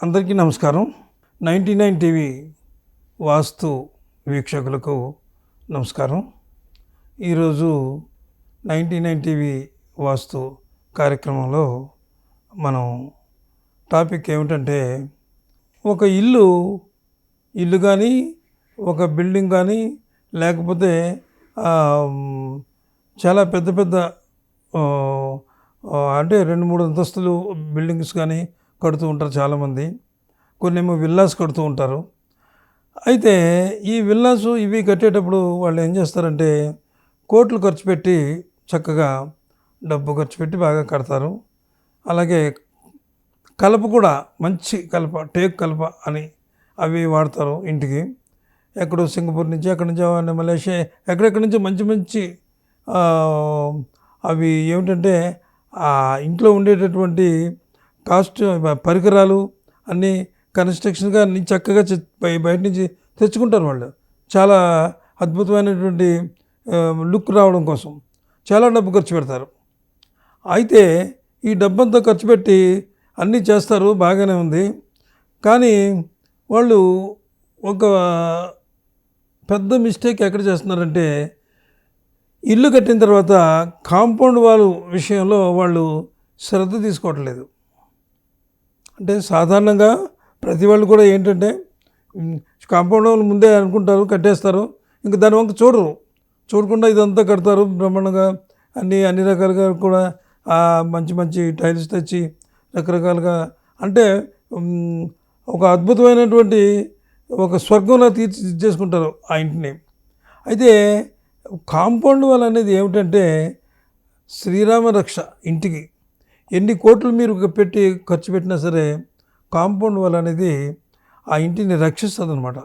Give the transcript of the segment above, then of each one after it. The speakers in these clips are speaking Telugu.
అందరికీ నమస్కారం. 99 టీవీ వాస్తు వీక్షకులకు నమస్కారం. ఈరోజు 99 టీవీ వాస్తు కార్యక్రమంలో మనం టాపిక్ ఏమిటంటే, ఒక ఇల్లు కానీ ఒక బిల్డింగ్ కానీ లేకపోతే చాలా పెద్ద అంటే 2-3 అంతస్తులు బిల్డింగ్స్ కానీ కడుతూ ఉంటారు చాలామంది. కొన్నేమో విల్లాస్ కడుతూ ఉంటారు. అయితే ఈ విల్లాస్ ఇవి కట్టేటప్పుడు వాళ్ళు ఏం చేస్తారంటే, కోట్లు ఖర్చు పెట్టి చక్కగా డబ్బు ఖర్చు పెట్టి బాగా కడతారు. అలాగే కలప కూడా మంచి కలప, టేక్ కలప అని అవి వాడతారు ఇంటికి. ఎక్కడో సింగపూర్ నుంచి, ఎక్కడి నుంచో మలేషియా, ఎక్కడెక్కడి నుంచో మంచి అవి ఏమిటంటే ఇంట్లో ఉండేటటువంటి కాస్ట్ పరికరాలు అన్నీ కన్స్ట్రక్షన్గా అన్ని చక్కగా బయట నుంచి తెచ్చుకుంటారు. వాళ్ళు చాలా అద్భుతమైనటువంటి లుక్ రావడం కోసం చాలా డబ్బు ఖర్చు పెడతారు. అయితే ఈ డబ్బంతా ఖర్చు పెట్టి అన్నీ చేస్తారు, బాగానే ఉంది. కానీ వాళ్ళు ఒక పెద్ద మిస్టేక్ ఎక్కడ చేస్తున్నారంటే, ఇల్లు కట్టిన తర్వాత కాంపౌండ్ వాల్ విషయంలో వాళ్ళు శ్రద్ధ తీసుకోవట్లేదు. అంటే సాధారణంగా ప్రతి వాళ్ళు కూడా ఏంటంటే, కాంపౌండ్ వాల్ ముందే అనుకుంటారు, కట్టేస్తారు, ఇంకా దాని వంక చూడకుండా ఇదంతా కడతారు బ్రహ్మాండంగా. అన్ని రకాలుగా కూడా మంచి టైల్స్ తెచ్చి రకరకాలుగా, అంటే ఒక అద్భుతమైనటువంటి ఒక స్వర్గంలో తీర్చిదిద్దేసుకుంటారు ఆ ఇంటిని. అయితే కాంపౌండ్ వాల్ అనేది ఏమిటంటే శ్రీరామ రక్ష. ఇంటికి ఎన్ని కోట్లు మీరు పెట్టి ఖర్చు పెట్టినా సరే కాంపౌండ్ వాల్ అనేది ఆ ఇంటిని రక్షిస్తుంది అనమాట.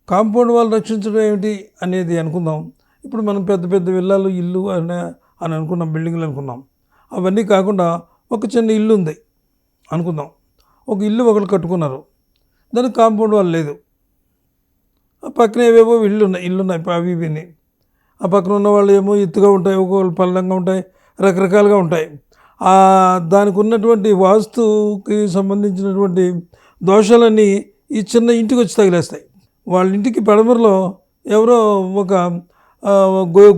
కాంపౌండ్ వాల్ రక్షించడం ఏమిటి అనేది అనుకుందాం. ఇప్పుడు మనం పెద్ద విల్లాలు, ఇల్లు అని అనుకున్నాం, బిల్డింగ్లు అనుకున్నాం. అవన్నీ కాకుండా ఒక చిన్న ఇల్లు ఉంది అనుకుందాం. ఒక ఇల్లు ఒకరు కట్టుకున్నారు, దానికి కాంపౌండ్ వాల్ లేదు. ఆ పక్కన ఏవేవో ఇల్లున్నాయి అవి ఇవిని. ఆ పక్కన ఉన్న వాళ్ళు ఏమో ఎత్తుగా ఉంటాయి, ఒక్కొక్కరు పల్లంగా ఉంటాయి, రకరకాలుగా ఉంటాయి. దానికి ఉన్నటువంటి వాస్తుకి సంబంధించినటువంటి దోషాలన్నీ ఈ చిన్న ఇంటికి వచ్చి తగిలేస్తాయి. వాళ్ళ ఇంటికి పడమరలో ఎవరో ఒక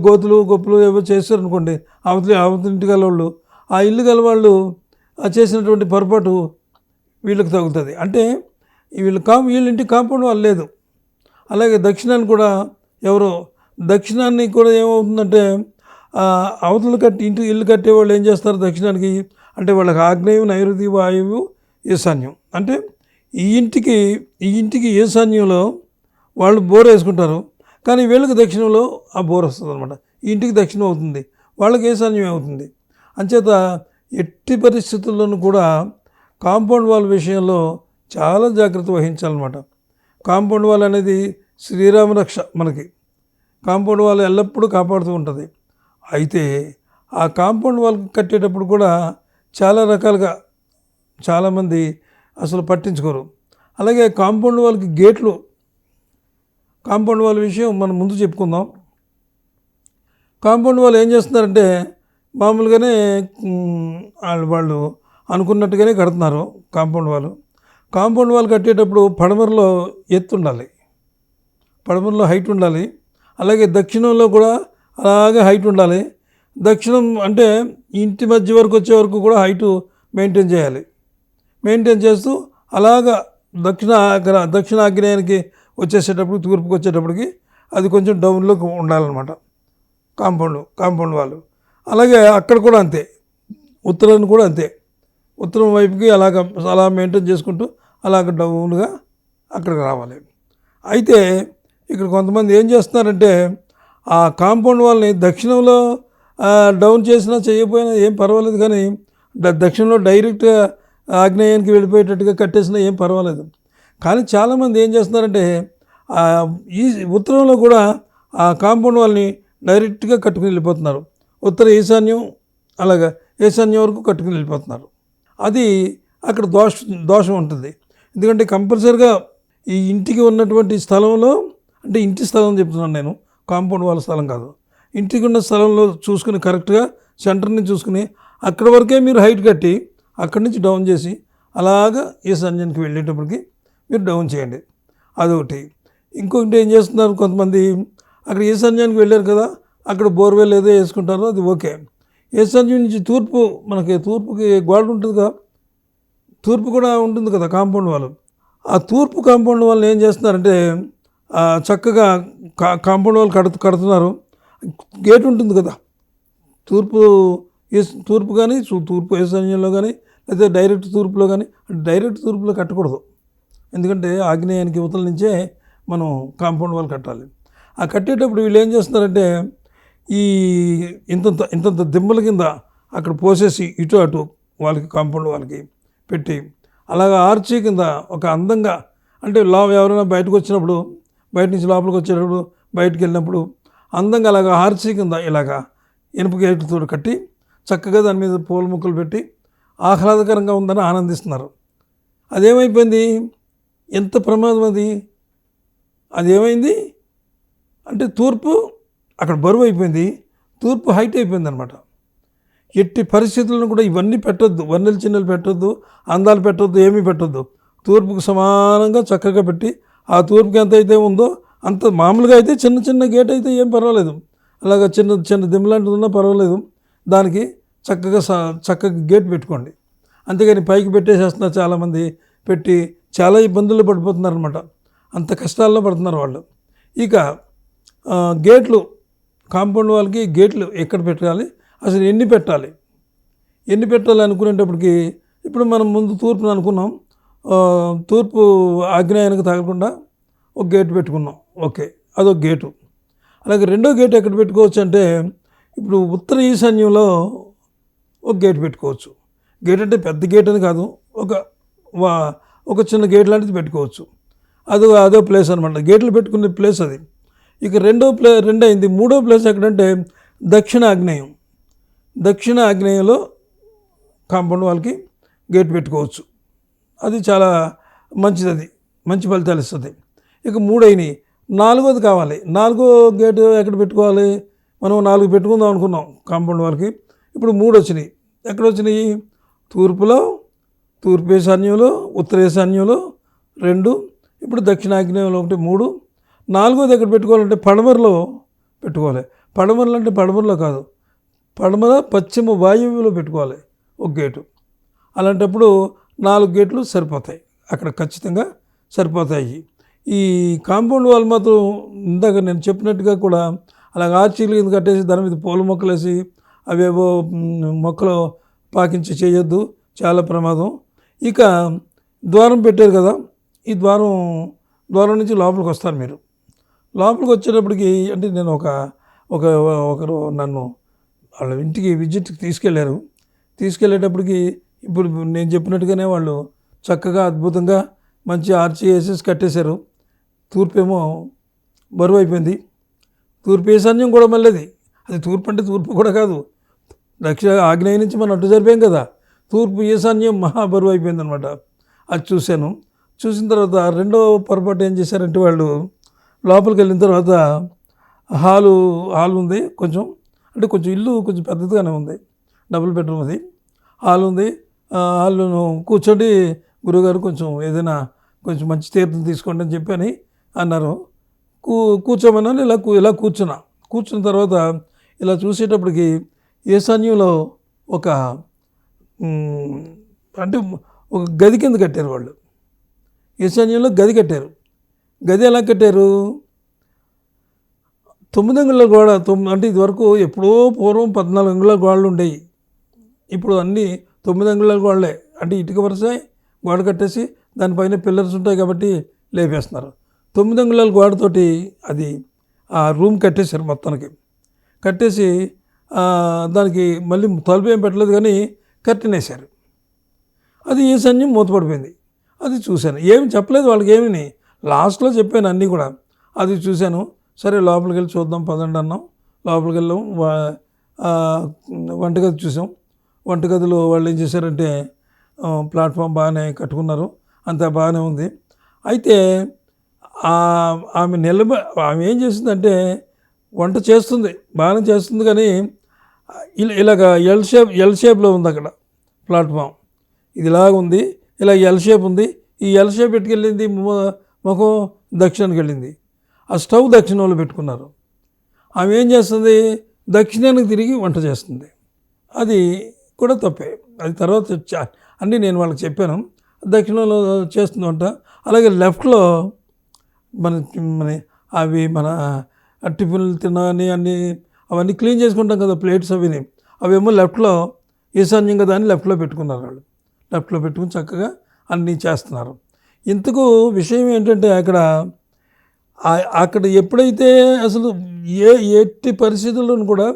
గోతులు గొప్పలు ఏవో చేస్తారనుకోండి, అవతల ఇంటి గల వాళ్ళు, ఆ ఇల్లు గల వాళ్ళు చేసినటువంటి పొరపాటు వీళ్ళకి తగులుతుంది. అంటే వీళ్ళ ఇంటికి కాంపౌండ్ వాళ్ళు లేదు. అలాగే దక్షిణాన్ని కూడా దక్షిణాన్ని కూడా ఏమవుతుందంటే, అవతలు ఇల్లు కట్టేవాళ్ళు ఏం చేస్తారు దక్షిణానికి అంటే, వాళ్ళకి ఆగ్నేయం, నైరుతి, వాయువు, ఈశాన్యం. అంటే ఈ ఇంటికి ఈశాన్యంలో వాళ్ళు బోర్ వేసుకుంటారు, కానీ వీళ్ళకి దక్షిణంలో ఆ బోర్ వస్తుంది అనమాట. ఈ ఇంటికి దక్షిణం అవుతుంది, వాళ్ళకి ఈశాన్యం అవుతుంది. అంచేత ఎట్టి పరిస్థితుల్లోనూ కూడా కాంపౌండ్ వాల్ విషయంలో చాలా జాగ్రత్త వహించాలన్నమాట. కాంపౌండ్ వాల్ అనేది శ్రీరామ రక్ష. మనకి కాంపౌండ్ వాల్ ఎల్లప్పుడూ కాపాడుతూ ఉంటుంది. అయితే ఆ కాంపౌండ్ వాల్ కట్టేటప్పుడు కూడా చాలా రకాలుగా చాలామంది అసలు పట్టించుకోరు. అలాగే కాంపౌండ్ వాల్కి గేట్లు, కాంపౌండ్ వాల్ విషయం మనం ముందు చెప్పుకుందాం. కాంపౌండ్ వాల్ ఏం చేస్తున్నారంటే, మామూలుగానే వాళ్ళు అనుకున్నట్టుగానే కడుతున్నారు కాంపౌండ్ వాల్ కట్టేటప్పుడు పడమరలో ఎత్తు ఉండాలి, పడమరలో హైట్ ఉండాలి. అలాగే దక్షిణంలో కూడా అలాగే హైట్ ఉండాలి. దక్షిణం అంటే ఇంటి మధ్య వరకు వచ్చే వరకు కూడా హైటు మెయింటైన్ చేయాలి. మెయింటైన్ చేస్తూ అలాగా దక్షిణాగ్నేయానికి వచ్చేసేటప్పుడు, తూర్పుకి వచ్చేటప్పటికి అది కొంచెం డౌన్లోకి ఉండాలన్నమాట కాంపౌండ్ వాళ్ళు. అలాగే అక్కడ కూడా అంతే, ఉత్తరాన్ని కూడా అంతే, ఉత్తరం వైపుకి అలా మెయింటైన్ చేసుకుంటూ అలాగ డౌన్గా అక్కడికి రావాలి. అయితే ఇక్కడ కొంతమంది ఏం చేస్తున్నారంటే, ఆ కాంపౌండ్ వాల్ని దక్షిణంలో డౌన్ చేసినా చేయకపోయినా ఏం పర్వాలేదు, కానీ దక్షిణంలో డైరెక్ట్గా ఆగ్నేయానికి వెళ్ళిపోయేటట్టుగా కట్టేసినా ఏం పర్వాలేదు. కానీ చాలామంది ఏం చేస్తున్నారంటే, ఈ ఉత్తరంలో కూడా ఆ కాంపౌండ్ వాల్ని డైరెక్ట్గా కట్టుకుని వెళ్ళిపోతున్నారు. ఉత్తర ఈశాన్యం, అలాగా ఈశాన్యం వరకు కట్టుకుని వెళ్ళిపోతున్నారు. అది అక్కడ దోషం ఉంటుంది. ఎందుకంటే కంపల్సరిగా ఈ ఇంటికి ఉన్నటువంటి స్థలంలో, అంటే ఇంటి స్థలం చెప్తున్నాను నేను, కాంపౌండ్ వాళ్ళ స్థలం కాదు, ఇంటికి ఉన్న స్థలంలో చూసుకుని కరెక్ట్గా సెంటర్ని చూసుకుని అక్కడి వరకే మీరు హైట్ కట్టి అక్కడి నుంచి డౌన్ చేసి అలాగా ఈశాన్యానికి వెళ్ళేటప్పటికి మీరు డౌన్ చేయండి. అదొకటి. ఇంకొకటి ఏం చేస్తున్నారు కొంతమంది, అక్కడ ఈశాన్యానికి వెళ్ళారు కదా, అక్కడ బోర్వెల్ ఏదో వేసుకుంటారో అది ఓకే. ఈశాన్యం నుంచి తూర్పు, మనకి తూర్పుకి గోడ ఉంటుంది కదా, తూర్పు కూడా ఉంటుంది కదా కాంపౌండ్ వాళ్ళు. ఆ తూర్పు కాంపౌండ్ వాళ్ళు ఏం చేస్తున్నారంటే చక్కగా కాంపౌండ్ వాళ్ళు కడుతున్నారు. గేట్ ఉంటుంది కదా, తూర్పు కానీ తూర్పు ఈశాన్యంలో కానీ లేదా డైరెక్ట్ తూర్పులో కానీ, డైరెక్ట్ తూర్పులో కట్టకూడదు. ఎందుకంటే ఆగ్నేయానికి యువతల నుంచే మనం కాంపౌండ్ వాళ్ళు కట్టాలి. ఆ కట్టేటప్పుడు వీళ్ళు ఏం చేస్తున్నారంటే ఈ ఇంతంత దిమ్మల కింద అక్కడ పోసేసి ఇటు అటు వాళ్ళకి కాంపౌండ్ వాళ్ళకి పెట్టి అలాగా ఆర్చీ కింద ఒక అందంగా, అంటే ఎవరైనా బయటకు వచ్చినప్పుడు, బయట నుంచి లోపలికి వచ్చేటప్పుడు, బయటకు వెళ్ళినప్పుడు అందంగా అలాగా ఆర్చీ కింద ఇలాగా ఇనుప గేటుతో కట్టి చక్కగా దాని మీద పూల ముక్కలు పెట్టి ఆహ్లాదకరంగా ఉందని ఆనందిస్తున్నారు. అదేమైపోయింది, ఎంత ప్రమాదం అది ఏమైంది అంటే తూర్పు అక్కడ బరువు అయిపోయింది, తూర్పు హైట్ అయిపోయింది అనమాట. ఎట్టి పరిస్థితులను కూడా ఇవన్నీ పెట్టొద్దు, వన్నెలు చిన్నలు పెట్టొద్దు, అందాలు పెట్టొద్దు, ఏమీ పెట్టొద్దు. తూర్పుకు సమానంగా చక్కగా పెట్టి ఆ తూర్పుకి ఎంత అయితే ఉందో అంత, మామూలుగా అయితే చిన్న చిన్న గేట్ అయితే ఏం పర్వాలేదు, అలాగా చిన్న దిమ్మలాంటిది ఉన్నా పర్వాలేదు, దానికి చక్కగా గేట్ పెట్టుకోండి. అంతేగాని పైకి పెట్టేసేస్తున్నారు చాలామంది, పెట్టి చాలా ఇబ్బందులు పడిపోతున్నారు అనమాట. అంత కష్టాల్లో పడుతున్నారు వాళ్ళు. ఇక గేట్లు, కాంపౌండ్ వాళ్ళకి గేట్లు ఎక్కడ పెట్టాలి, అసలు ఎన్ని పెట్టాలి అనుకునేటప్పటికి, ఇప్పుడు మనం ముందు తూర్పును అనుకున్నాం, తూర్పు ఆగ్నేయానికి తగలకుండా ఒక గేటు పెట్టుకున్నాం, ఓకే, అదొక గేటు. అలాగే రెండో గేటు ఎక్కడ పెట్టుకోవచ్చు అంటే, ఇప్పుడు ఉత్తర ఈశాన్యంలో ఒక గేటు పెట్టుకోవచ్చు. గేట్ అంటే పెద్ద గేట్ అని కాదు, ఒక చిన్న గేట్ లాంటిది పెట్టుకోవచ్చు. అదో ప్లేస్ అనమాట, గేట్లు పెట్టుకునే ప్లేస్ అది. ఇక రెండు అయింది. మూడో ప్లేస్ ఎక్కడంటే దక్షిణ ఆగ్నేయంలో కాంపౌండ్ వాళ్ళకి గేట్ పెట్టుకోవచ్చు. అది చాలా మంచిది, అది మంచి ఫలితాలు ఇస్తుంది. ఇక 3 అయినాయి. 4వది కావాలి. 4వ గేటు ఎక్కడ పెట్టుకోవాలి, మనం 4 పెట్టుకుందాం అనుకున్నాం కాంపౌండ్ వాళ్ళకి, ఇప్పుడు 3 వచ్చినాయి. ఎక్కడ వచ్చినాయి, తూర్పు ఈశాన్యంలో, ఉత్తర ఈశాన్యంలో 2, ఇప్పుడు దక్షిణాగ్నేయంలో 1, 3. 4వది ఎక్కడ పెట్టుకోవాలంటే పడమరలో పెట్టుకోవాలి. పడమరలు అంటే పడమరలో కాదు, పడమర పశ్చిమ వాయువ్యంలో పెట్టుకోవాలి ఒక గేటు. అలాంటప్పుడు 4 గేట్లు సరిపోతాయి, అక్కడ ఖచ్చితంగా సరిపోతాయి. ఈ కాంపౌండ్ వాళ్ళు మాత్రం ఇందాక నేను చెప్పినట్టుగా కూడా అలాగ ఆర్చీలు కింద కట్టేసి దాని మీద పూల మొక్కలు వేసి అవేవో మొక్కలు పాకించి చేయొద్దు, చాలా ప్రమాదం. ఇక ద్వారం పెట్టారు కదా, ఈ ద్వారం నుంచి లోపలికి వస్తారు మీరు. లోపలికి వచ్చేటప్పటికి, అంటే నేను ఒకరు నన్ను వాళ్ళ ఇంటికి విజిట్కి తీసుకెళ్ళేటప్పటికి ఇప్పుడు నేను చెప్పినట్టుగానే వాళ్ళు చక్కగా అద్భుతంగా మంచి ఆర్చి వేసేసి కట్టేశారు. తూర్పేమో బరువు అయిపోయింది, తూర్పు ఈశాన్యం కూడా మళ్ళీ అది తూర్పు అంటే తూర్పు కూడా కాదు, ఆగ్నేయం నుంచి మనం అటు జరిపాం కదా, తూర్పు ఈశాన్యం బరువు అయిపోయింది అనమాట. అది చూసిన తర్వాత రెండో పొరపాటు ఏం చేశారంటే, వాళ్ళు లోపలికి వెళ్ళిన తర్వాత హాలు ఉంది, కొంచెం ఇల్లు కొంచెం పెద్దదిగానే ఉంది, డబుల్ బెడ్రూమ్ అది. హాల్ ఉంది, హాల్ను కూర్చోండి గురువుగారు, కొంచెం ఏదైనా కొంచెం మంచి తీర్థం తీసుకోండి అని చెప్పి అన్నారు. కూర్చోమన్నాను. ఇలా కూర్చున్న తర్వాత ఇలా చూసేటప్పటికి ఈశాన్యంలో ఒక గది కింద కట్టారు వాళ్ళు. ఈశాన్యంలో గది కట్టారు. గది ఎలా కట్టారు, 9 అంగుళాల గోడ. అంటే ఇదివరకు ఎప్పుడో పూర్వం 14 అంగుళాల గోడలు ఉండేవి, ఇప్పుడు అన్నీ 9 అంగుళాల గోడలే. అంటే ఇటుక వరుస గోడ కట్టేసి దానిపైన పిల్లర్స్ ఉంటాయి కాబట్టి లేపేస్తున్నారు. 9 అంగుళాల గోడతోటి అది ఆ రూమ్ కట్టేశారు మొత్తానికి. కట్టేసి దానికి మళ్ళీ తలుపు ఏం పెట్టలేదు కానీ కర్టెన్ వేశారు. అది ఈశాన్యం మూతపడిపోయింది. అది చూశాను, ఏమి చెప్పలేదు వాళ్ళకి, ఏమని లాస్ట్లో చెప్పాను అన్నీ కూడా. అది చూశాను. సరే లోపలికి వెళ్ళి చూద్దాం పదండి అన్నాం. లోపలికి వెళ్ళాం. వంటగది చూసాం. వంటగదిలో వాళ్ళు ఏం చేశారంటే ప్లాట్ఫామ్ బాగానే కట్టుకున్నారు, అంతా బాగానే ఉంది. అయితే ఆమె ఏం చేసిందంటే వంట చేస్తుంది, బాగానే చేస్తుంది, కానీ ఇలాగ ఎల్ షేప్లో ఉంది అక్కడ ప్లాట్ఫామ్. ఇది ఇలాగ ఉంది. ఇలా ఎల్ షేప్ ఉంది. ఈ ఎల్ షేప్ ఎట్టుకెళ్ళింది, ముఖం దక్షిణానికి వెళ్ళింది. ఆ స్టవ్ దక్షిణంలో పెట్టుకున్నారు. ఆమె ఏం చేస్తుంది, దక్షిణానికి తిరిగి వంట చేస్తుంది. అది కూడా తప్పే. అది తర్వాత అన్నీ నేను వాళ్ళకి చెప్పాను. దక్షిణంలో చేస్తుంది వంట. అలాగే లెఫ్ట్లో మన మన అవి మన టిఫిన్లు తినని అన్నీ అవన్నీ క్లీన్ చేసుకుంటాం కదా, ప్లేట్స్ అవేమో లెఫ్ట్లో ఈశాన్యం కదా అని లెఫ్ట్లో పెట్టుకున్నారు. వాళ్ళు లెఫ్ట్లో పెట్టుకుని చక్కగా అన్నీ చేస్తున్నారు. ఇంతకు విషయం ఏంటంటే అక్కడ ఎప్పుడైతే అసలు ఎట్టి పరిస్థితుల్లోనూ కూడా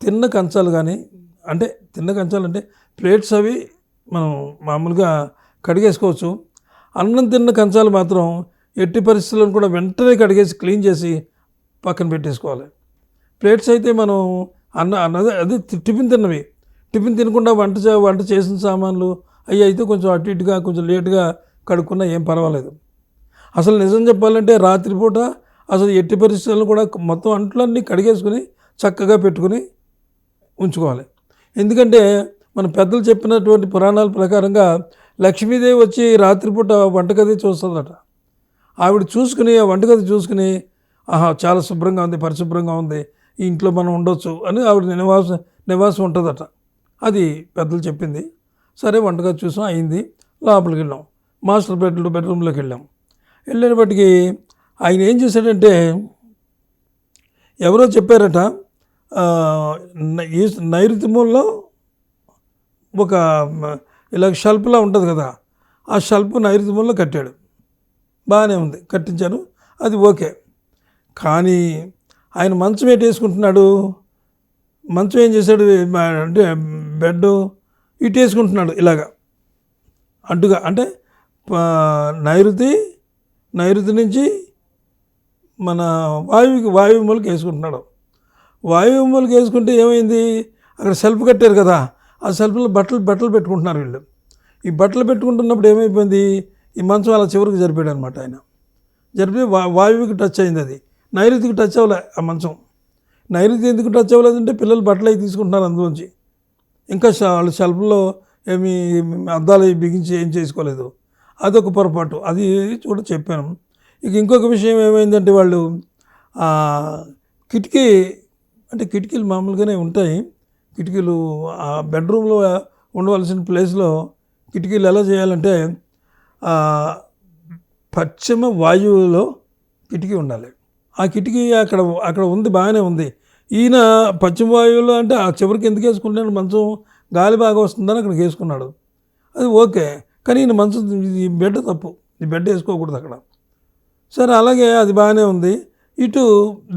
తిన్న కంచాలు కానీ, అంటే తిన్న కంచాలు అంటే ప్లేట్స్ అవి మనం మామూలుగా కడిగేసుకోవచ్చు. అన్నం తిన్న కంచాలు మాత్రం ఎట్టి పరిస్థితులను కూడా వెంటనే కడిగేసి క్లీన్ చేసి పక్కన పెట్టేసుకోవాలి. ప్లేట్స్ అయితే మనం అదే టిఫిన్ తినకుండా వంట చేసిన సామాన్లు అవి అయితే కొంచెం అటు ఇటుగా కొంచెం లేటుగా కడుక్కున్నా ఏం పర్వాలేదు. అసలు నిజం చెప్పాలంటే రాత్రిపూట అసలు ఎట్టి పరిస్థితులను కూడా మొత్తం అంట్లన్నీ కడిగేసుకుని చక్కగా పెట్టుకుని ఉంచుకోవాలి. ఎందుకంటే మన పెద్దలు చెప్పినటువంటి పురాణాల ప్రకారంగా లక్ష్మీదేవి వచ్చి రాత్రిపూట వంటగది చూస్తుందట. ఆవిడ చూసుకుని ఆ వంటగది చూసుకుని చాలా శుభ్రంగా ఉంది, పరిశుభ్రంగా ఉంది, ఈ ఇంట్లో మనం ఉండొచ్చు అని ఆవిడ నివాసం ఉంటుందట. అది పెద్దలు చెప్పింది. సరే వంటగది చూసాం, అయింది. లోపలికి వెళ్ళాం, మాస్టర్ బెడ్రూమ్లోకి వెళ్ళేటప్పటికి ఆయన ఏం చేశాడంటే, ఎవరో చెప్పారట, ఈ నైరుతి మూలలో ఒక ఇలా షెల్ఫ్లా ఉంటుంది కదా, ఆ షెల్ఫ్ నైరుతి మూలలో కట్టాడు. బాగానే ఉంది, కట్టించాను, అది ఓకే. కానీ ఆయన మంచం వేసుకుంటున్నాడు. మంచం ఏం చేశాడు అంటే బెడ్ ఇటు వేసుకుంటున్నాడు ఇలాగా అడ్డుగా. అంటే నైరుతి నుంచి మన వాయువు మూలకి వేసుకుంటున్నాడు. వాయువు మూలకి వేసుకుంటే ఏమైంది, అక్కడ సెల్ఫ్ కట్టారు కదా, ఆ సెల్ఫ్లో బట్టలు పెట్టుకుంటున్నారు వీళ్ళు. ఈ బట్టలు పెట్టుకుంటున్నప్పుడు ఏమైపోయింది, ఈ మంచం అలా చివరికి జరిపాడు అనమాట. ఆయన జరిపి వాయువుకి టచ్ అయింది. అది నైరుతికి టచ్ అవ్వలే ఆ మంచం. నైరుతి ఎందుకు టచ్ అవ్వలేదంటే పిల్లలు బట్టలు అవి తీసుకుంటున్నారు అందులోంచి. ఇంకా వాళ్ళు సెల్ఫ్లో ఏమి అద్దాలు బిగించి ఏం చేసుకోలేదు. అదొక పొరపాటు, అది కూడా చెప్పాను. ఇక ఇంకొక విషయం ఏమైందంటే, వాళ్ళు కిటికీలు మామూలుగానే ఉంటాయి. కిటికీలు ఆ బెడ్రూమ్లో ఉండవలసిన ప్లేస్లో కిటికీలు ఎలా చేయాలంటే పశ్చిమ వాయువులో కిటికీ ఉండాలి. ఆ కిటికీ అక్కడ ఉంది, బాగానే ఉంది. ఈయన పశ్చిమ వాయువులో అంటే ఆ చివరికి ఎందుకు వేసుకుంటాడు, మంచం గాలి బాగా వస్తుందని అక్కడికి వేసుకున్నాడు. అది ఓకే, కానీ ఈయన మంచం ఈ బెడ్ తప్పు, ఈ బెడ్ వేసుకోకూడదు అక్కడ. సరే అలాగే అది బాగానే ఉంది. ఇటు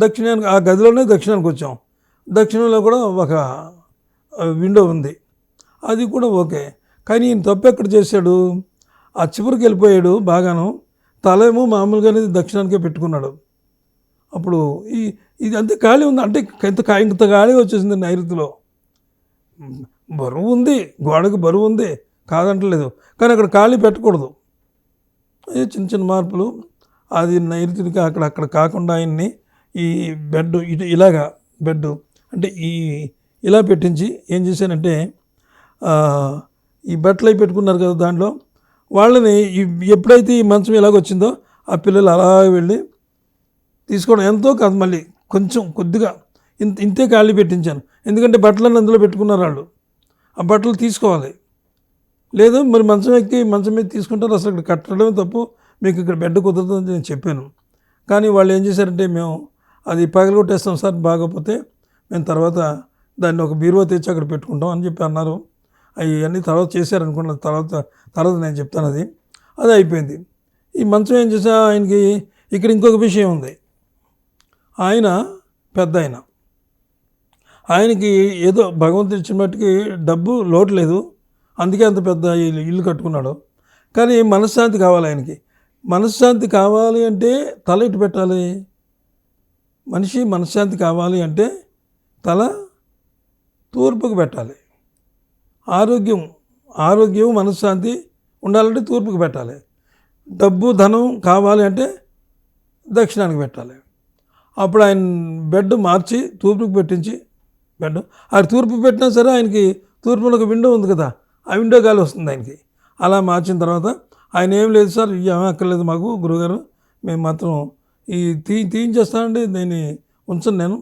దక్షిణానికి, ఆ గదిలోనే దక్షిణానికి వచ్చాం. దక్షిణంలో కూడా ఒక విండో ఉంది, అది కూడా ఓకే. కానీ ఈయన తప్పు ఎక్కడ చేశాడు, ఆ చివరికి వెళ్ళిపోయాడు బాగాను. తల ఏమో మామూలుగానే దక్షిణానికే పెట్టుకున్నాడు. అప్పుడు ఇది అంతే ఖాళీ ఉంది, అంటే ఇంత ఖాళీ వచ్చేసింది. నైరుతిలో బరువు ఉంది, గోడకు బరువు ఉంది, కాదంటలేదు, కానీ అక్కడ ఖాళీ పెట్టకూడదు. అది చిన్న చిన్న మార్పులు. అది నైరుతికి అక్కడ కాకుండా ఆయన్ని ఈ బెడ్ ఇలాగా బెడ్ అంటే ఇలా పెట్టించి ఏం చేశానంటే, ఈ బట్టలు అవి పెట్టుకున్నారు కదా, దాంట్లో వాళ్ళని ఎప్పుడైతే ఈ మంచం ఇలాగొచ్చిందో ఆ పిల్లలు అలా వెళ్ళి తీసుకోవడం. ఎంతో కాదు, మళ్ళీ కొద్దిగా ఇంతే ఖాళీ పెట్టించాను. ఎందుకంటే బట్టలన్నీ అందులో పెట్టుకున్నారు వాళ్ళు. ఆ బట్టలు తీసుకోవాలి, లేదు మరి మంచం మీద తీసుకుంటారు. అసలు ఇక్కడ కట్టడమే తప్పు, మీకు ఇక్కడ బెడ్ కుదరదని నేను చెప్పాను. కానీ వాళ్ళు ఏం చేశారంటే, మేము అది పగలగొట్టేస్తాం సార్, బాగోపోతే మేము తర్వాత దాన్ని ఒక బీరువా తెచ్చి అక్కడ పెట్టుకుంటాం అని చెప్పి అన్నారు. అవన్నీ తర్వాత చేశారనుకున్న తర్వాత నేను చెప్తాను. అది అయిపోయింది. ఈ మంచం ఏం చేసా, ఆయనకి ఇక్కడ ఇంకొక విషయం ఉంది. ఆయన పెద్ద ఆయనకి ఏదో భగవంతుడు ఇచ్చిన మట్టుకి డబ్బు లోటు లేదు, అందుకే అంత పెద్ద ఇల్లు కట్టుకున్నాడు. కానీ మనశ్శాంతి కావాలి ఆయనకి. మనశ్శాంతి కావాలి అంటే తల ఇటు పెట్టాలి. మనిషి మనశ్శాంతి కావాలి అంటే తల తూర్పుకు పెట్టాలి. ఆరోగ్యం మనశ్శాంతి ఉండాలంటే తూర్పుకు పెట్టాలి. డబ్బు ధనం కావాలి అంటే దక్షిణానికి పెట్టాలి. అప్పుడు ఆయన బెడ్ మార్చి తూర్పుకు పెట్టించి ఆ తూర్పు పెట్టినా సరే ఆయనకి తూర్పులో ఒక విండో ఉంది కదా, ఆ విండో గాలి వస్తుంది ఆయనకి. అలా మార్చిన తర్వాత ఆయన ఏం లేదు సార్ ఏమీ అక్కర్లేదు మాకు గురుగారు, మేము మాత్రం ఈ తీయించేస్తానండి, దీన్ని ఉంచను నేను,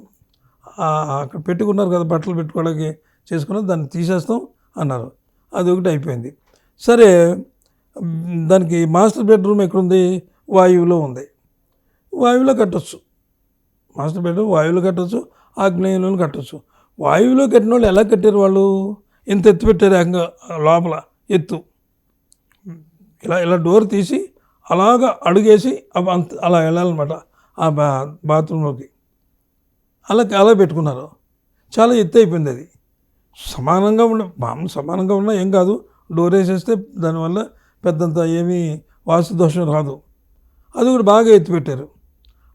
అక్కడ పెట్టుకున్నారు కదా బట్టలు పెట్టుకోవడానికి చేసుకున్నారు, దాన్ని తీసేస్తాం అన్నారు. అది ఒకటి అయిపోయింది. సరే, దానికి మాస్టర్ బెడ్రూమ్ ఎక్కడుంది? వాయువులో ఉంది. వాయువులో కట్టొచ్చు, మాస్టర్ బెడ్రూమ్ వాయువులో కట్టొచ్చు, ఆగ్నేయంలో కట్టొచ్చు. వాయువులో కట్టిన వాళ్ళు ఎలా కట్టారు? వాళ్ళు ఇంత ఎత్తు పెట్టారు, ఏకంగా లోపల ఎత్తు, ఇలా ఇలా డోర్ తీసి అలాగా అడుగేసి అలా వెళ్ళాలన్నమాట ఆ బాత్రూంలోకి. అలా పెట్టుకున్నారు. చాలా ఎత్తు అయిపోయింది. అది సమానంగా ఉన్నా ఏం కాదు, డోర్ వేసేస్తే దానివల్ల పెద్దంత ఏమీ వాస్తు దోషం రాదు. అది కూడా బాగా ఎత్తి పెట్టారు.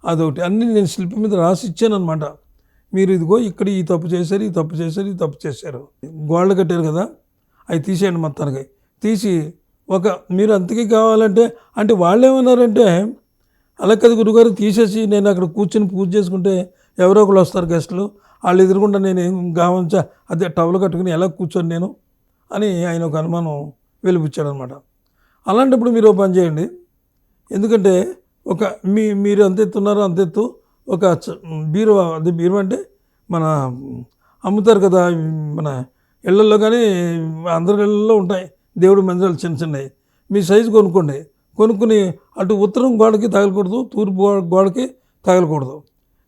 అదొకటి. అన్నీ నేను స్లిప్ మీద రాసి ఇచ్చాను అనమాట. మీరు ఇదిగో ఇక్కడ ఈ తప్పు చేశారు, ఈ తప్పు చేశారు, ఈ తప్పు చేశారు. గోడలు కట్టారు కదా, అవి తీసేయండి మొత్తానికి. తీసి మీరు అంతకీ కావాలంటే అంటే వాళ్ళు ఏమన్నారంటే, అలా కదా గురుగారు, తీసేసి నేను అక్కడ కూర్చొని పూజ చేసుకుంటే ఎవరో ఒకరు వస్తారు గెస్టులు, వాళ్ళు ఎదురుకుండా నేను ఏం గావంచా అదే టవల్ కట్టుకుని ఎలా కూర్చొని నేను అని ఆయన ఒక అనుమానం వెలిపించాడనమాట. అలాంటప్పుడు మీరు పని చేయండి. ఎందుకంటే మీరు అంత ఎత్తున్నారో అంత ఎత్తు ఒక బీరువా, అదే బీరువా అంటే మన అమ్ముతారు కదా మన ఇళ్లలో, కానీ అందరి ఇళ్లలో ఉంటాయి దేవుడి మందిరాలు చిన్నవి. మీ సైజు కొనుక్కుని అటు ఉత్తరం గోడకి తగలకూడదు, తూర్పు గోడకి తగలకూడదు.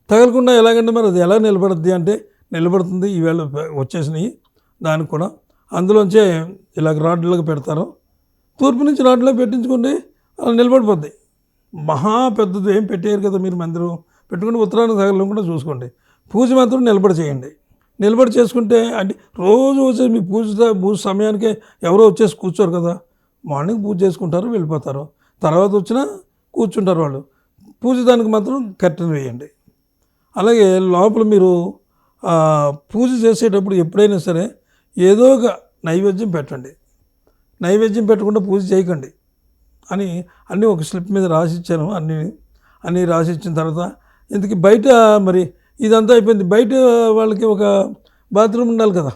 తగలకుండా ఎలాగంటే మరి అది ఎలా నిలబడుద్ది అంటే, నిలబడుతుంది. ఈవేళ వచ్చేసినాయి దానికి కూడా. అందులోంచే ఇలాగ రాడ్లకు పెడతారు. తూర్పు నుంచి రాడ్లో పెట్టించుకోండి, అలా నిలబడిపోద్ది. మహా పెద్దది ఏం పెట్టేయరు కదా మీరు మందిరం, పెట్టుకుంటే ఉత్తరానికి తగలకుండా చూసుకోండి. పూజ మాత్రం నిలబడి చేయండి. నిలబడి చేసుకుంటే అంటే రోజు వచ్చేసి మీ పూజ సమయానికే ఎవరో వచ్చేసి కూర్చోరు కదా. మార్నింగ్ పూజ చేసుకుంటారు, వెళ్ళిపోతారు. తర్వాత వచ్చినా కూర్చుంటారు వాళ్ళు. పూజ దానికి మాత్రం కర్టెన్ వేయండి. అలాగే లోపల మీరు పూజ చేసేటప్పుడు ఎప్పుడైనా సరే ఏదో ఒక నైవేద్యం పెట్టండి. నైవేద్యం పెట్టకుండా పూజ చేయకండి అని అన్నీ ఒక స్లిప్ మీద రాసిచ్చాను. అన్నీ రాసిచ్చిన తర్వాత ఇంతకీ బయట మరి ఇదంతా అయిపోయింది. బయట వాళ్ళకి ఒక బాత్రూమ్ ఉండాలి కదా.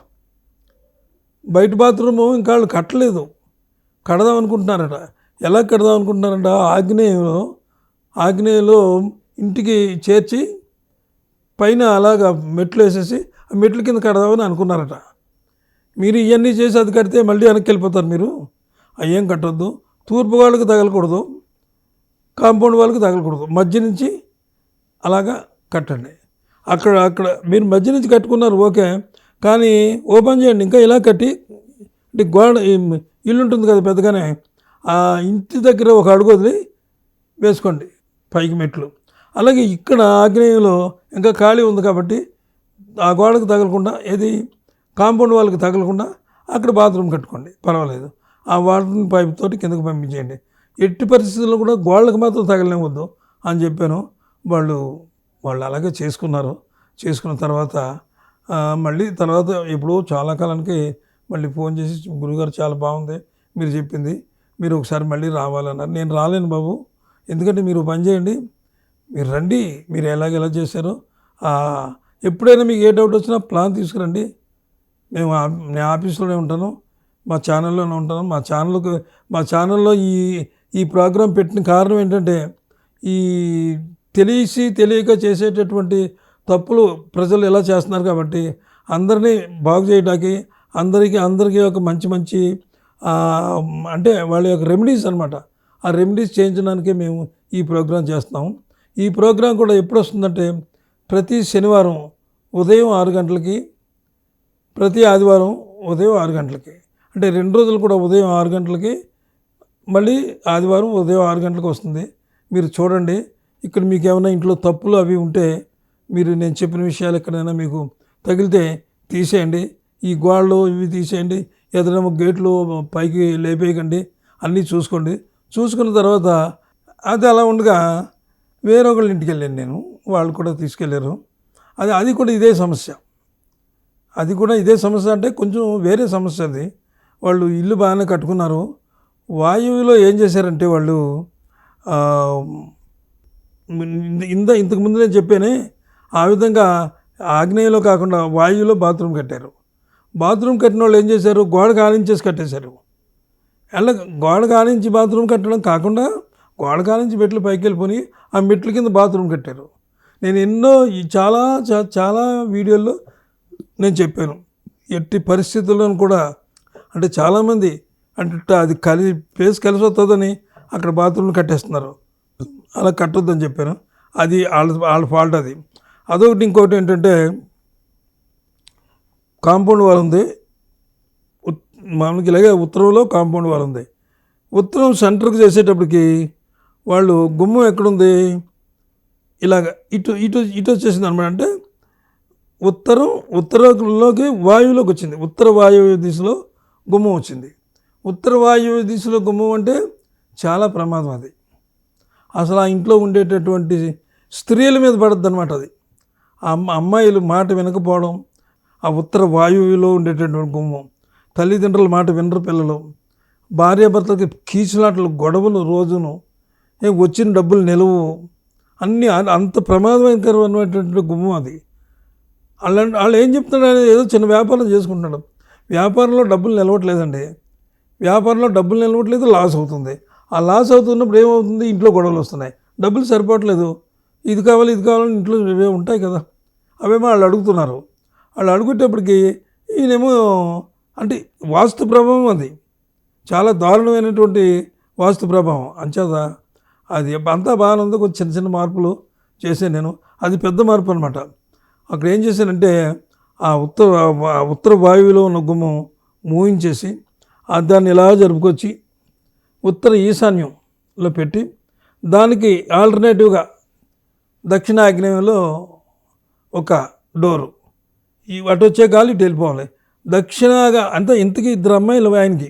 బయట బాత్రూము ఇంకా వాళ్ళు కట్టలేదు, కడదాం అనుకుంటున్నారట. ఎలా కడదాం అనుకుంటున్నారంట, ఆగ్నేయంలో ఇంటికి చేర్చి పైన అలాగా మెట్లు వేసేసి ఆ మెట్ల కింద కడదామని అనుకున్నారట. మీరు ఇవన్నీ చేసి అది కడితే మళ్ళీ వెనక్కి వెళ్ళిపోతారు మీరు. అయ్యేం కట్టొద్దు. తూర్పు వాళ్ళకి తగలకూడదు, కాంపౌండ్ వాళ్ళకి తగలకూడదు. మధ్య నుంచి అలాగా కట్టండి. అక్కడ మీరు మధ్య నుంచి కట్టుకున్నారు ఓకే, కానీ ఓపెన్ చేయండి. ఇంకా ఇలా కట్టి అంటే గోడ ఇల్లు ఉంటుంది కదా పెద్దగానే, ఆ ఇంటి దగ్గర ఒక అడుగు వదిలి వేసుకోండి పైకి మెట్లు. అలాగే ఇక్కడ ఆగ్నేయంలో ఇంకా ఖాళీ ఉంది కాబట్టి ఆ గోడకు తగలకుండా, ఏది కాంపౌండ్ వాళ్ళకి తగలకుండా అక్కడ బాత్రూమ్ కట్టుకోండి, పర్వాలేదు. ఆ వాటర్ పైప్ తోటి కిందకు పంపించేయండి. ఎట్టి పరిస్థితుల్లో కూడా గోడలకు మాత్రం తగలనివ్వద్దు అని చెప్పాను. వాళ్ళు అలాగే చేసుకున్న తర్వాత మళ్ళీ తర్వాత ఎప్పుడో చాలా కాలానికి మళ్ళీ ఫోన్ చేసి, గురుగారు చాలా బాగుంది మీరు చెప్పింది, మీరు ఒకసారి మళ్ళీ రావాలన్నారు. నేను రాలేను బాబు, ఎందుకంటే మీరు పని చేయండి, మీరు రండి, మీరు ఎలా చేశారో ఎప్పుడైనా మీకు ఏ డౌట్ వచ్చినా ప్లాన్ తీసుకురండి. నేను ఆఫీస్లోనే ఉంటాను, మా ఛానల్లోనే ఉంటాను. మా ఛానల్లో ఈ ప్రోగ్రాం పెట్టిన కారణం ఏంటంటే, ఈ తెలియక చేసేటటువంటి తప్పులు ప్రజలు ఎలా చేస్తున్నారు కాబట్టి అందరినీ బాగు చేయడానికి, అందరికీ ఒక మంచి అంటే వాళ్ళ యొక్క రెమెడీస్ అనమాట, ఆ రెమెడీస్ చేయించడానికే మేము ఈ ప్రోగ్రాం చేస్తున్నాము. ఈ ప్రోగ్రాం కూడా ఎప్పుడు వస్తుందంటే, ప్రతి శనివారం ఉదయం 6 గంటలకి, ప్రతి ఆదివారం ఉదయం 6 గంటలకి, అంటే 2 రోజులు కూడా ఉదయం 6 గంటలకి, మళ్ళీ ఆదివారం ఉదయం 6 గంటలకు వస్తుంది. మీరు చూడండి. ఇక్కడ మీకు ఏమైనా ఇంట్లో తప్పులు అవి ఉంటే, మీరు నేను చెప్పిన విషయాలు ఎక్కడైనా మీకు తగిలితే తీసేయండి. ఈ గోడలు ఇవి తీసేయండి, ఏదైనా గేట్లు పైకి లేపేయకండి, అన్నీ చూసుకోండి. చూసుకున్న తర్వాత అది అలా ఉండగా వేరొకళ్ళ ఇంటికి వెళ్ళాను నేను, వాళ్ళు కూడా తీసుకెళ్ళారు. అది కూడా ఇదే సమస్య. అంటే కొంచెం వేరే సమస్య అది. వాళ్ళు ఇల్లు బాగానే కట్టుకున్నారు. వాయువులో ఏం చేశారంటే వాళ్ళు ఇంతకుముందు నేను చెప్పానే ఆ విధంగా ఆగ్నేయంలో కాకుండా వాయువులో బాత్రూమ్ కట్టారు. బాత్రూమ్ కట్టిన వాళ్ళు ఏం చేశారు, గోడకు ఆనించేసి కట్టేశారు. అలా గోడ కానించి బాత్రూమ్ కట్టడం కాకుండా గోడ కానించి మెట్లు పైకి వెళ్ళిపోయి ఆ మెట్ల కింద బాత్రూమ్ కట్టారు. నేను ఎన్నో చాలా వీడియోల్లో నేను చెప్పాను. ఎట్టి పరిస్థితుల్లోనూ కూడా అంటే చాలామంది అంటే అది ప్లేస్ కలిసి వస్తుందని అక్కడ బాత్రూమ్లు కట్టేస్తున్నారు. అలా కట్టొద్దని చెప్పాను. అది వాళ్ళ ఫాల్ట్ అది. అదొకటి. ఇంకోటి ఏంటంటే కాంపౌండ్ వాల్ ఉంది. మనకి ఇలాగే ఉత్తరంలో కాంపౌండ్ వాల్ ఉంది. ఉత్తరం సెంటర్కి చేసేటప్పటికి వాళ్ళు గుమ్మం ఎక్కడుంది, ఇలాగ ఇటు ఇటు ఇటు వచ్చేసింది అనమాట. అంటే ఉత్తరంలోకి వాయువులోకి వచ్చింది. ఉత్తర వాయువ్య దిశలో గుమ్మం వచ్చింది. ఉత్తర వాయువ్య దిశలో గుమ్మం అంటే చాలా ప్రమాదం అది. అసలు ఆ ఇంట్లో ఉండేటటువంటి స్త్రీల మీద పడద్దు అనమాట అది. అమ్మాయిలు మాట వినకపోవడం, ఆ ఉత్తర వాయువులో ఉండేటటువంటి గుమ్మం, తల్లిదండ్రుల మాట వినరు పిల్లలు, భార్యాభర్తలకి కీచులాటలు, గొడవలు రోజును, వచ్చిన డబ్బులు నిలువు, అన్నీ అంత ప్రమాదకరమైనటువంటి గుమ్మం అది. వాళ్ళు ఏం చెప్తున్నాడు, ఏదో చిన్న వ్యాపారం చేసుకుంటున్నాడు. వ్యాపారంలో డబ్బులు నిలవట్లేదండి. వ్యాపారంలో డబ్బులు నిలవట్లేదు, లాస్ అవుతుంది. ఆ లాస్ అవుతున్నప్పుడు ఏమవుతుంది, ఇంట్లో గొడవలు వస్తున్నాయి, డబ్బులు సరిపోవట్లేదు, ఇది కావాలని ఇంట్లో ఇవే ఉంటాయి కదా, అవేమో వాళ్ళు అడుగుతున్నారు. వాళ్ళు అడుగునేటప్పటికి ఈయనేమో అంటే వాస్తు ప్రభావం అది చాలా దారుణమైనటువంటి వాస్తు ప్రభావం. అంచేత అది అంతా బాగానే ఉంది. కొంచెం చిన్న మార్పులు చేశాను నేను. అది పెద్ద మార్పు అనమాట. అక్కడ ఏం చేశానంటే ఆ ఉత్తర వాయువులో ఉన్న గుమ్మం మూయించేసి దాన్ని ఇలా జరుపుకొచ్చి ఉత్తర ఈశాన్యంలో పెట్టి దానికి ఆల్టర్నేటివ్గా దక్షిణ ఆగ్నేయంలో ఒక డోరు, ఈ అటు వచ్చే గాలి ఇటు వెళ్ళిపోవాలి. దక్షిణగా అంతా ఇంతకీ 2 అమ్మాయిలు ఆయనకి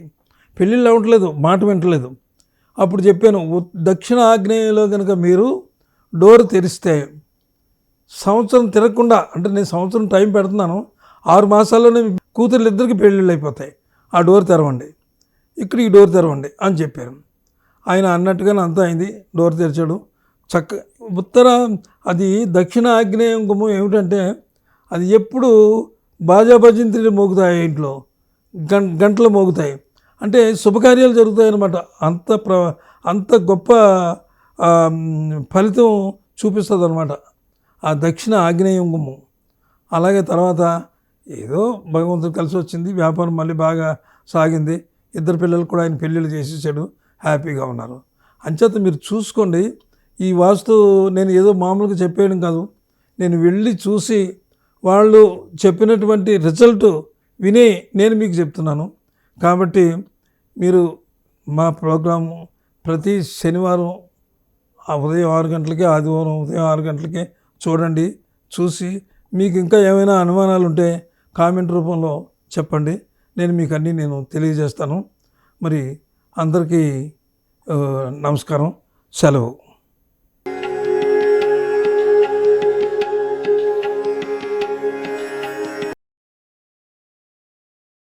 పెళ్ళిళ్ళు అవ్వట్లేదు, మాట వింటలేదు. అప్పుడు చెప్పాను, దక్షిణ ఆగ్నేయంలో కనుక మీరు డోర్ తెరిస్తే సంవత్సరం తిరగకుండా, అంటే నేను సంవత్సరం టైం పెడుతున్నాను, 6 మాసాల్లోనే కూతుర్లు ఇద్దరికి పెళ్ళిళ్ళు అయిపోతాయి, ఆ డోర్ తెరవండి, ఇక్కడ ఈ డోర్ తెరవండి అని చెప్పారు. ఆయన అన్నట్టుగానే అంతా అయింది. డోర్ తెరిచాడు. అది దక్షిణ ఆగ్నేయం గుమ్మం ఏమిటంటే అది ఎప్పుడు బాజా భజంత్రీలు మోగుతాయి, ఇంట్లో గంటలు మోగుతాయి, అంటే శుభకార్యాలు జరుగుతాయి అన్నమాట. అంత గొప్ప ఫలితం చూపిస్తుంది అనమాట ఆ దక్షిణ ఆగ్నేయం గుమ్మం. అలాగే తర్వాత ఏదో భగవంతుడు కలిసి వచ్చింది, వ్యాపారం మళ్ళీ బాగా సాగింది. 2 పిల్లలు కూడా ఆయన పెళ్ళిళ్ళు చేసేసాడు, హ్యాపీగా ఉన్నారు. అంచేత మీరు చూసుకోండి. ఈ వాస్తు నేను ఏదో మామూలుగా చెప్పేయడం కాదు, నేను వెళ్ళి చూసి వాళ్ళు చెప్పినటువంటి రిజల్ట్ విని నేను మీకు చెప్తున్నాను. కాబట్టి మీరు మా ప్రోగ్రాము ప్రతి శనివారం ఉదయం 6 గంటలకి, ఆదివారం ఉదయం 6 గంటలకి చూడండి. చూసి మీకు ఇంకా ఏమైనా అనుమానాలు ఉంటే కామెంట్ రూపంలో చెప్పండి, నేను మీకు అన్నీ తెలియజేస్తాను. మరి అందరికీ నమస్కారం, సెలవు.